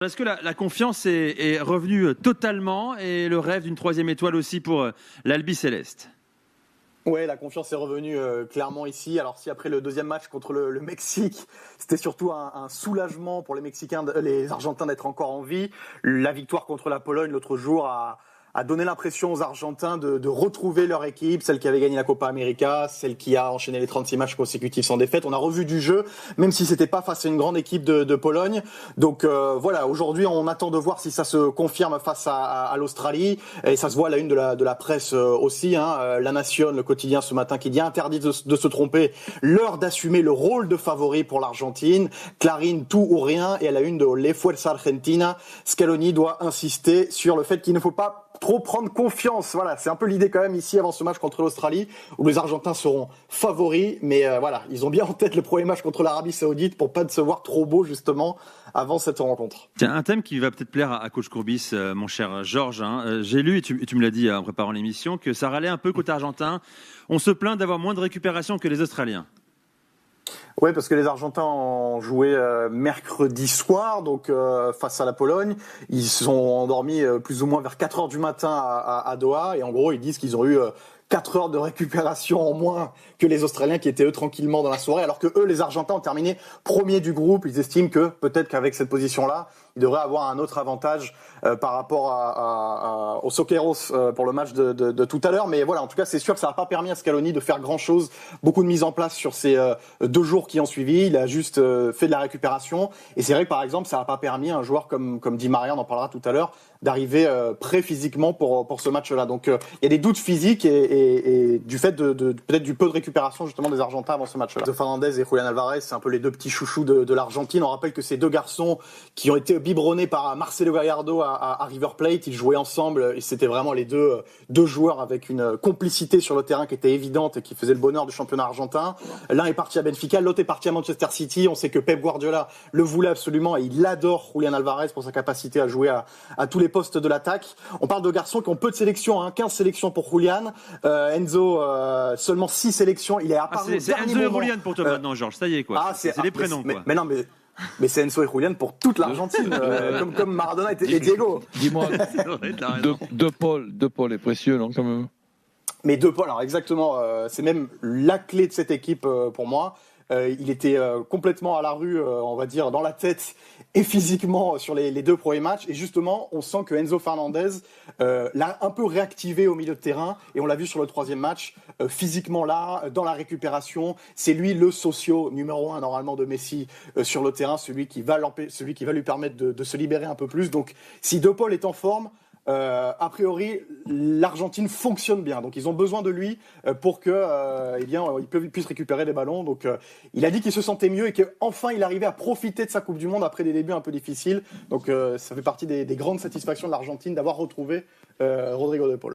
Est-ce que la confiance est revenue totalement et le rêve d'une troisième étoile aussi pour l'Albi Céleste? Ouais, la confiance est revenue clairement ici. Alors si après le deuxième match contre le Mexique, c'était surtout un soulagement pour les Mexicains, les Argentins d'être encore en vie. La victoire contre la Pologne l'autre jour a donné l'impression aux Argentins de retrouver leur équipe, celle qui avait gagné la Copa América, celle qui a enchaîné les 36 matchs consécutifs sans défaite. On a revu du jeu, même si c'était pas face à une grande équipe de Pologne. Donc voilà, aujourd'hui on attend de voir si ça se confirme face à l'Australie. Et ça se voit à la une de la presse aussi. La Nation, le quotidien ce matin, qui dit interdit de se tromper, l'heure d'assumer le rôle de favori pour l'Argentine. Clarín, tout ou rien. Et à la une de Le Fuerza Argentina, Scaloni doit insister sur le fait qu'il ne faut pas trop prendre confiance. Voilà, c'est un peu l'idée quand même ici avant ce match contre l'Australie où les Argentins seront favoris, mais voilà, ils ont bien en tête le premier match contre l'Arabie Saoudite pour pas se voir trop beau justement avant cette rencontre. Tiens, un thème qui va peut-être plaire à coach Courbis, mon cher Georges. J'ai lu, et tu me l'as dit en préparant l'émission, que ça râlait un peu côté argentin. On se plaint d'avoir moins de récupération que les Australiens. Oui, parce que les Argentins ont joué mercredi soir, donc face à la Pologne. Ils se sont endormis plus ou moins vers 4 heures du matin à Doha, et en gros, ils disent qu'ils ont eu 4 heures de récupération en moins que les Australiens qui étaient eux tranquillement dans la soirée, alors que eux, les Argentins, ont terminé premier du groupe. Ils estiment que peut-être qu'avec cette position-là, ils devraient avoir un autre avantage par rapport aux Soqueros pour le match de tout à l'heure. Mais voilà, en tout cas, c'est sûr que ça n'a pas permis à Scaloni de faire grand-chose. Beaucoup de mise en place sur ces 2 jours qui ont suivi. Il a juste fait de la récupération. Et c'est vrai que par exemple, ça n'a pas permis à un joueur comme Di Maria, on en parlera tout à l'heure, d'arriver prêt physiquement pour ce match-là. Donc il y a des doutes physiques et du fait de peut-être du peu de récupération justement des Argentins avant ce match-là. Enzo Fernandez et Julián Álvarez, c'est un peu les 2 petits chouchous de l'Argentine. On rappelle que ces 2 garçons qui ont été biberonnés par Marcelo Gallardo à River Plate, ils jouaient ensemble et c'était vraiment les deux joueurs avec une complicité sur le terrain qui était évidente et qui faisait le bonheur du championnat argentin. L'un est parti à Benfica, l'autre est parti à Manchester City. On sait que Pep Guardiola le voulait absolument et il adore Julián Álvarez pour sa capacité à jouer à tous les postes de l'attaque. On parle de garçons qui ont peu de sélections, 15 sélections pour Julián. Enzo, seulement 6 sélections. Il est apparu c'est Enzo et Julián pour toi maintenant, Georges. Ça y est, quoi. C'est les prénoms, quoi. Mais non, mais c'est Enzo et Julián pour toute l'Argentine, comme Maradona et Diego. Dis-moi, De Paul est précieux, non, quand même. Mais De Paul, alors exactement, c'est même la clé de cette équipe pour moi. Il était complètement à la rue, on va dire, dans la tête et physiquement sur les 2 premiers matchs. Et justement, on sent que Enzo Fernandez l'a un peu réactivé au milieu de terrain. Et on l'a vu sur le 3e match, physiquement là, dans la récupération. C'est lui le socio numéro 1 normalement de Messi sur le terrain, celui qui va lui permettre de se libérer un peu plus. Donc si De Paul est en forme, a priori, l'Argentine fonctionne bien. Donc, ils ont besoin de lui pour que, il puisse récupérer des ballons. Donc, il a dit qu'il se sentait mieux et qu'enfin, il arrivait à profiter de sa Coupe du Monde après des débuts un peu difficiles. Donc, ça fait partie des grandes satisfactions de l'Argentine d'avoir retrouvé Rodrigo De Paul.